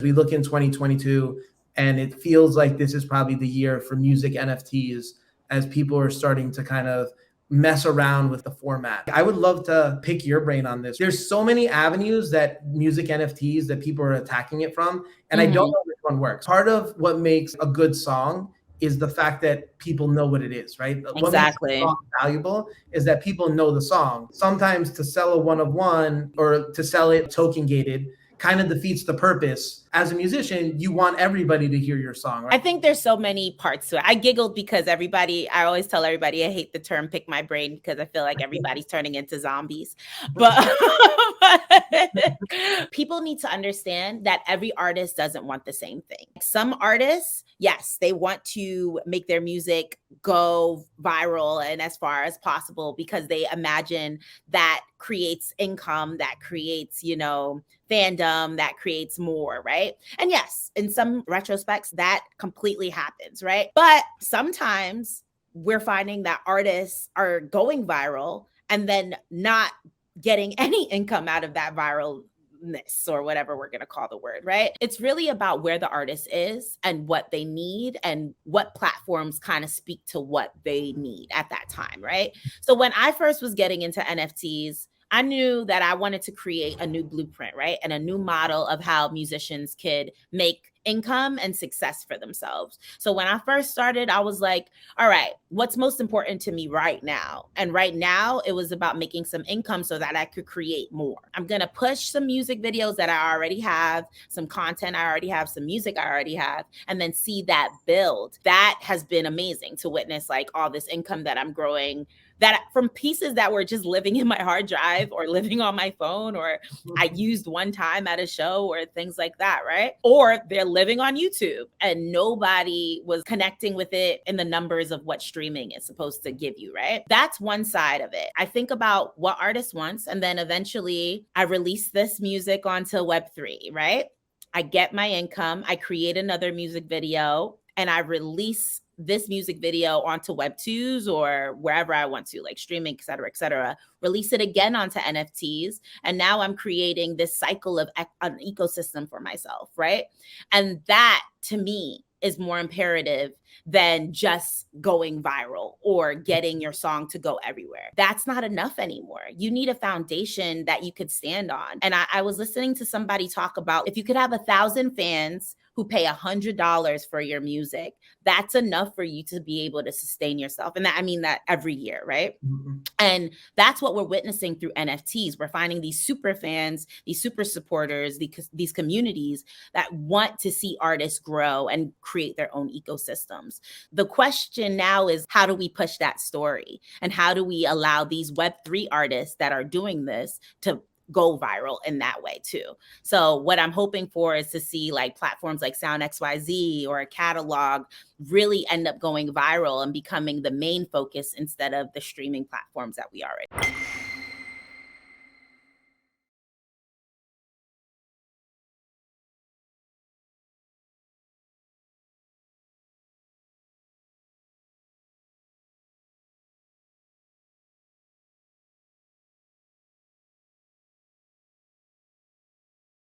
We look in 2022 and it feels like this is probably the year for music NFTs as people are starting to kind of mess around with the format. I would love to pick your brain on this. There's so many avenues that music NFTs that people are attacking it from, and I don't know which one works. Part of what makes a good song is the fact that people know what it is, right? What makes a song valuable is that people know the song. Sometimes to sell a one of one or to sell it token gated kind of defeats the purpose. As a musician, you want everybody to hear your song, right? I think there's so many parts to it. I giggled because I always tell everybody I hate the term pick my brain because I feel like everybody's turning into zombies. But people need to understand that every artist doesn't want the same thing. Some artists, yes, they want to make their music go viral and as far as possible because they imagine that creates income, that creates, fandom, that creates more, right? And yes, in some retrospects, that completely happens, right? But sometimes we're finding that artists are going viral and then not getting any income out of that viralness or whatever we're going to call the word, right? It's really about where the artist is and what they need and what platforms kind of speak to what they need at that time, right? So when I first was getting into NFTs, I knew that I wanted to create a new blueprint, right? And a new model of how musicians could make income and success for themselves. So when I first started, I was like, all right, what's most important to me right now? And right now it was about making some income so that I could create more. I'm going to push some music videos that I already have, some content I already have, some music I already have, and then see that build. That has been amazing to witness, like all this income that I'm growing, that from pieces that were just living in my hard drive or living on my phone or I used one time at a show or things like that, right? Or they're living on YouTube and nobody was connecting with it in the numbers of what streaming is supposed to give you, right? That's one side of it. I think about what artist wants, and then eventually I release this music onto Web3, right? I get my income, I create another music video, and I release this music video onto Web2s or wherever I want to, like streaming, et cetera, release it again onto NFTs. And now I'm creating this cycle of an ecosystem for myself, right? And that to me is more imperative than just going viral or getting your song to go everywhere. That's not enough anymore. You need a foundation that you could stand on. And I was listening to somebody talk about if you could have 1,000 fans who pay $100 for your music, that's enough for you to be able to sustain yourself. And I mean that every year, right? Mm-hmm. And that's what we're witnessing through NFTs. We're finding these super fans, these super supporters, these communities that want to see artists grow and create their own ecosystems. The question now is, how do we push that story? And how do we allow these Web3 artists that are doing this to go viral in that way too? So what I'm hoping for is to see like platforms like Sound XYZ or a catalog really end up going viral and becoming the main focus instead of the streaming platforms that we already have.